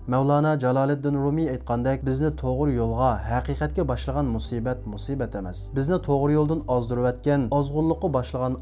Mevlana Jaloliddin Rumi aytgandek, bizni to'g'ri yo'lga, haqiqatga boshlagan musibat emas. Bizni to'g'ri yo'ldan ozdirib o'tgan, ozg'unlikqa boshlagan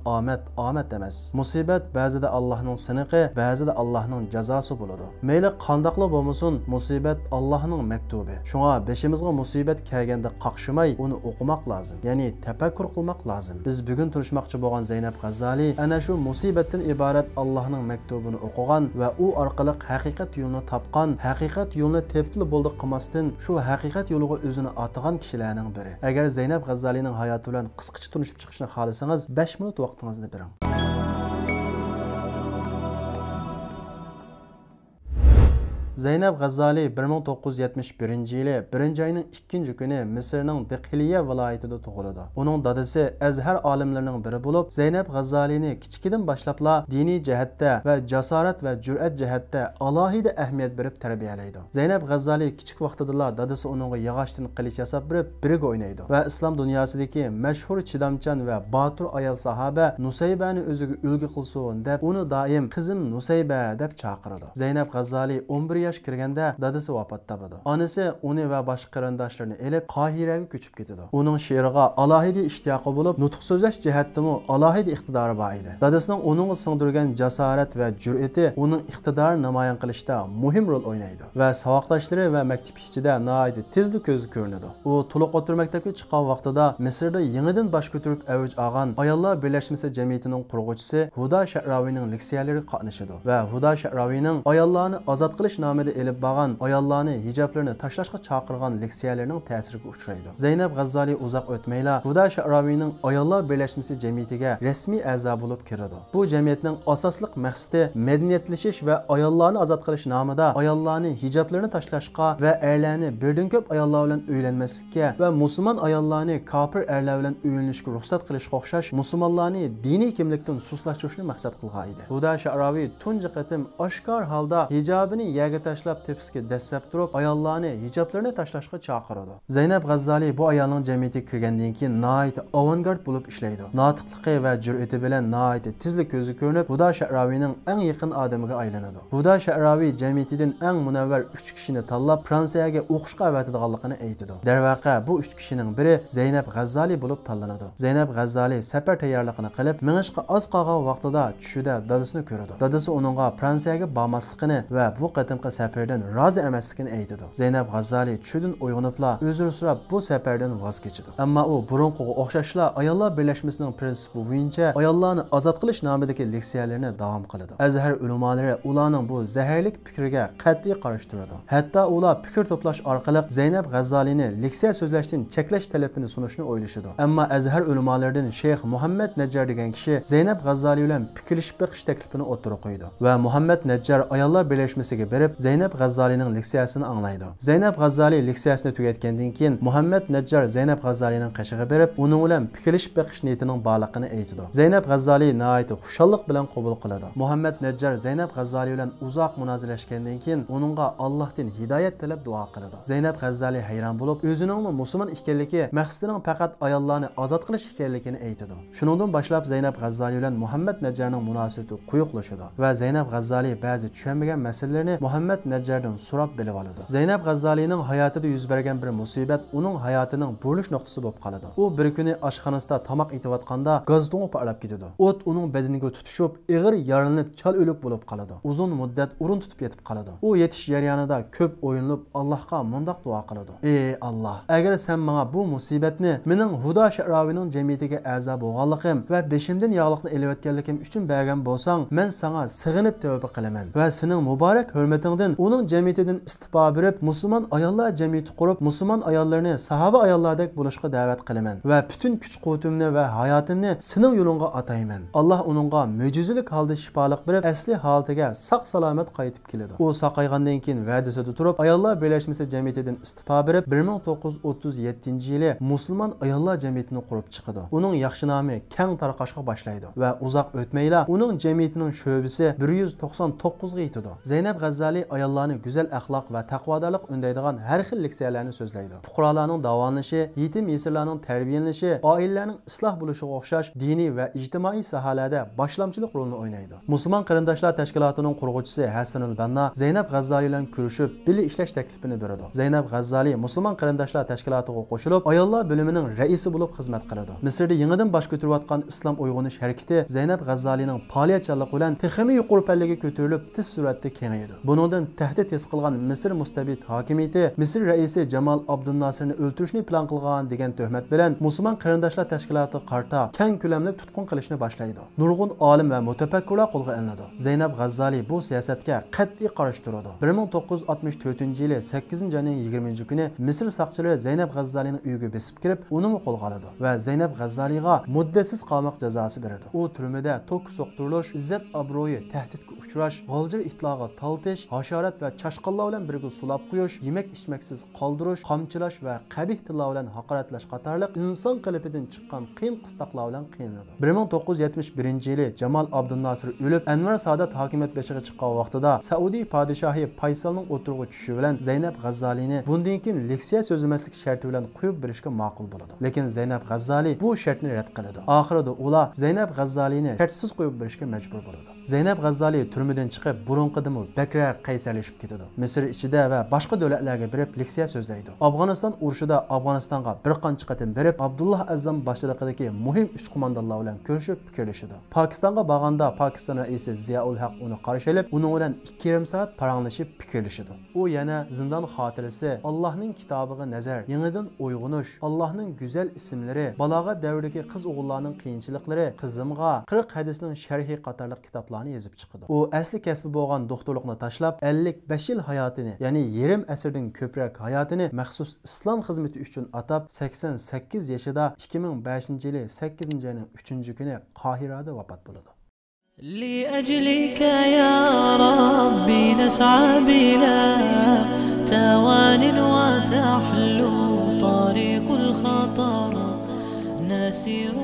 omad emas. Musibat ba'zida Allohning siniqi, ba'zida Allohning jazosi bo'ladi. Mayli qandoqli bo'lmasin, musibat Allohning maktubi. Shunga beshimizga musibat kelganda qaqshimay, uni o'qimoq lozim. Ya'ni tafakkur qilmoq lozim. Biz bugun turishmoqchi bo'lgan Zaynab G'azali ana shu musibatdan iborat Allohning maktubini o'qigan va u orqali haqiqat yo'lini topgan, haqiqat yo'lini teptil bo'ldi qilmasdan shu haqiqat yo'liga o'zini atagan kishilarning biri. Agar Zaynab G'azalining hayoti bilan qisqacha tunishib chiqishni xohlasangiz, 5 minut vaqtingizni bering. Zaynab G'azali 1971-yili 1-oyning 2-kuni Misrning Diqiliya viloyatida tug'ildi. Uning dadasi Azhar olimlarining biri bo'lib, Zaynab G'azalini kichkidan boshlabla diniy jihatda va jasorat va jur'at jihatda alohida ahamiyat berib tarbiyalaydi. Zaynab G'azali kichik vaqtida dadasi uningga yog'ochdan qilich yasab berib, birga o'ynaydi va islom dunyosidagi mashhur chidamchan va botur ayol sahaba Nusaybani o'ziga ulgu qilsin deb uni doim qizim Nusayba deb chaqirdi. Zaynab G'azali 11 yosh kirganda dadasi vafot topadi. Onasi uni va boshqa qarindoshlarini elib Qohiraga ko'chib ketadi. Uning she'riga alohida ishtiyoqi bo'lib, nutq so'zlash jihatdami alohida iqtidori bor edi. Dadasining uningga singdirgan jasorat va jur'ati uning iqtidorini namoyon qilishda muhim rol o'ynaydi va savoqdoshlari va maktab ichida nihoyat tezlik ko'zi ko'rinadi. U to'liq o'tir maktabga chiqqan vaqtida Misrda yangidan bosh ko'tarib avj olgan Ayollar birlashmasi jamiyatining qurg'uvchisi Huda Sha'ravining leksiyalari qatnashadi va Huda Sha'ravining ayollarni ozod qilish nomida elib borgan ayollarni hijoblarini tashlashga chaqirgan leksiyalarining ta'siriga uchraydi. Zaynab G'azali uzoq o'tmayla Huda Sha'ravining Ayollar birlashmasi jamiyatiga rasmiy a'zo bo'lib kiradi. Bu jamiyatning asosliq maqsadi madaniyatlashish va ayollarni ozod qilish nomida ayollarni hijoblarini tashlashga va erlarni birdan ko'p ayollar bilan uylanmaslikka va musulmon ayollarni kofir erlar bilan uylanishga ruxsat qilishga o'xshash musulmonlarni diniy kimlikdan suslashtirishni maqsad qilgan edi. Huda Sha'ravi tunji qatim oshkor holda hijobini yaga tashlab tepsiga dastlab turib ayollarni hijoblarini tashlashga chaqiradi. Zaynab G'azali bu ayolning jamiyatiga kirgandan keyin nihoyat avangard bo'lib ishlaydi. Notiqligi va jur'ati bilan nihoyat tezlik ko'zi ko'rinib, Huda Sha'ravining eng yaqin odamiga aylanadi. Huda Sha'ravi jamiyatidan eng munavvar 3 kishini tanlab Fransiyaga o'qishga avatadiganligini aytadi. Darvaqa bu 3 kishining biri Zaynab G'azali bo'lib tanlanadi. Zaynab G'azali safar tayyorligini qilib, minishga oz qolgan vaqtida tushida dadasini ko'radi. Dadasi uningga Fransiyaga bormasligini va bu qatimqi safardan rozi emasligini aytadi. Zaynab G'azali tushidan uyg'onibla o'zini so'rab bu safardan voz kechadi. Ammo u burunqiga o'xshashla Ayollar birlashmasining prinsipi bo'yicha ayollarni ozod qilish nomidagi leksiyalarini davom qiladi. Azhar ulamolari ularning bu zaharlik fikriga qat'iy qarshi turadi. Hatto ular fikr to'plash orqali Zaynab G'azalini leksiya so'zlashdan cheklash talabini sunishni o'ylashadi. Ammo Azhar ulamolaridan Sheyx Muhammad Najjar degan kishi Zaynab G'azali bilan fikrlashib beqish taklifini o'tirib qo'ydi va Muhammad Najjar Ayollar birlashmasiga berib Zaynab G'azalining leksiyasini anglaydi. Zaynab G'azali leksiyasini tugatgandan keyin Muhammad Najjar Zaynab G'azalining qashig'iga berib, uning bilan fikrlashib beqish niyatining borligini aytadi. Zaynab G'azali nihoyat xushallik bilan qabul qiladi. Muhammad Najjar Zaynab G'azali bilan uzoq munoziralashgandan keyin uningga Allohdan hidoyat tilab duo qiladi. Zaynab G'azali hayron bo'lib, o'zining musulmon ekanligi, maqsadining faqat ayollarni ozod qilish ekanligini aytadi. Shuningdan boshlab Zaynab G'azali bilan Muhammad Najjarning munosabati quyuqlashadi va Zaynab G'azali ba'zi tushunmagan masalalarni Muhammad Najjardan so'rab bilib oladi. Zaynab G'azalining hayotida yuz bergan bir musibat uning hayotining burilish nuqtasi bo'lib qoladi. U bir kuni oshxonasida tomoq etayotganda gaz to'ng'i portlab ketadi. O't uning badaniga tutishib, ig'ir yaralanib, chal o'lik bo'lib qoladi. Uzun muddat o'rin tutib yetib qoladi. U yetish jarayonida ko'p o'yinlab Allohga mundoq duo qiladi. Ey Alloh, agar sen menga bu musibatni mening Huda Sha'ravining jamiyatiga a'zo bo'lganligim va beshimdan yog'liqni elayotganligim uchun bergan bo'lsang, men sana sig'inib tavba qilaman va sening muborak hurmatingdan uning jamiyatidan istifa berib, musulmon ayollar jamiyati qurib, musulmon ayollarni sahoba ayollardek bo'lishga da'vat qilaman va butun kuch-quvatimni va hayotimni sening yo'lingga atayman. Alloh uningga mo'jizalik holda shifolik berib, asli holatiga sog'-salomat qaytib keladi. U saqaygandan keyin va'dasida turib, Ayollar birlashmasi jamiyatidan istifa berib, 1937-yili musulmon ayollar jamiyatini qurib chiqadi. Uning yaxshi nomi keng tarqashga boshlaydi va uzoq o'tmayla uning jamiyatining sho'bisi 199 ga yetadi. Zaynab G'azali ayollarni go'zal axloq va taqvodorlik undaydigan har xil leksiyalarni so'zlaydi. Fuqarolarning davolanishi, yetim yesirlarning tarbiyalanishi, oilalarning isloh bo'lishiga o'xshash diniy va ijtimoiy sohalarda boshlamchilik rolini o'ynaydi. Musulmon qarindoshlar tashkilotining qurg'uvchisi Hasanul Banna Zaynab G'azzoli bilan ko'rishib, birga ishlash taklifini berdi. Zaynab G'azzoli Musulmon qarindoshlar tashkilotiga qo'shilib, ayollar bo'limining raisi bo'lib xizmat qiladi. Misrda yangidan bosh ko'tarayotgan islom uyg'onish harakati Zaynab G'azzolining faoliyatchanligi bilan texmi yuqori pallaga ko'tarilib, tez suratda kengaydi. Buningdan tahdid his qilgan Misr mustabid hokimiyati Misr raisi Jamal Abdunnosirni o'ltirishni plan qilgan degan tuhmat bilan Musulmon qarindoshlar tashkiloti qarta keng ko'lamli tutqun qilishni boshlaydi. Nurg'un olim va mutafakkirlar qo'lga olinadi. Zaynab G'azzoli bu siyosatga qat'iy qarshi turadi. 1964-yili 8-oyning 20-kuni Misr saqchilari Zaynab G'azzolining uyiga besib kirib, uni qo'lga oladi va Zaynab G'azzoliga muddatsiz qamoq jazosi beradi. U turmada tok so'qtirilish, izzat obro'yi tahdidga uchrash, g'oljir itloqqa taltish, hasharat va chashqonlar bilan birga sulab qo'yish, yemak ichmaksiz qoldirish, qamchilash va qabih tillar bilan haqoratlash qatorliq inson qalbidan chiqqan qiyin qistoqlar bilan qiynaladi. 1971-yili Jamal Abdunnosir o'lib, Anvar Sadat hokimiyat beshiga chiqqan vaqtida Saudiya podshohi Faysalning o'tirg'i tushishi bilan Zaynab G'azzolini bundan keyin leksiya so'zlamaslik sharti bilan qo'yib berishga ma'qul bo'ladi. Lekin Zaynab G'azzoli bu shartni rad qiladi. Oxirida ular Zaynab G'azzolini shartsiz qo'yib berishga majbur bo'ladi. Zaynab G'azzoli turmadan chiqib, burunqidimi bakra qaysarlashib ketadi. Misr ichida va boshqa davlatlarga berib leksiya so'zlaydi. Afg'oniston urushida Afg'onistonga bir qancha qatim berib, Abdullah Azzam boshchiligidagi muhim uch qo'mondonlar bilan ko'rishib fikrlashadi. Pokistonga borganda Pokiston raisi Ziyaul Haq uni qarshi olib, uning bilan 2,5 soat paranglashib fikrlashadi. U yana zindon xotirasi, Allohning kitobiga nazar, yangidan uyg'onish, Allohning go'zal ismlari, balog'at davridagi qiz o'g'illarning qiyinchiliklari, qizimga 40 hadisning sharhi qatorliq kitoblarni yozib chiqdi. U asli kasbi bo'lgan doktorlikni tashlab 55 yil hayotini, ya'ni yarim asrdan ko'proq hayotini maxsus islom xizmati uchun atab 88 yoshida 2005-yili 8-oyning 3-kuni Qohirada vafot bo'ldi. لأجلك يا ربي نسعى بلا توان وتحلو طريق الخطر نسير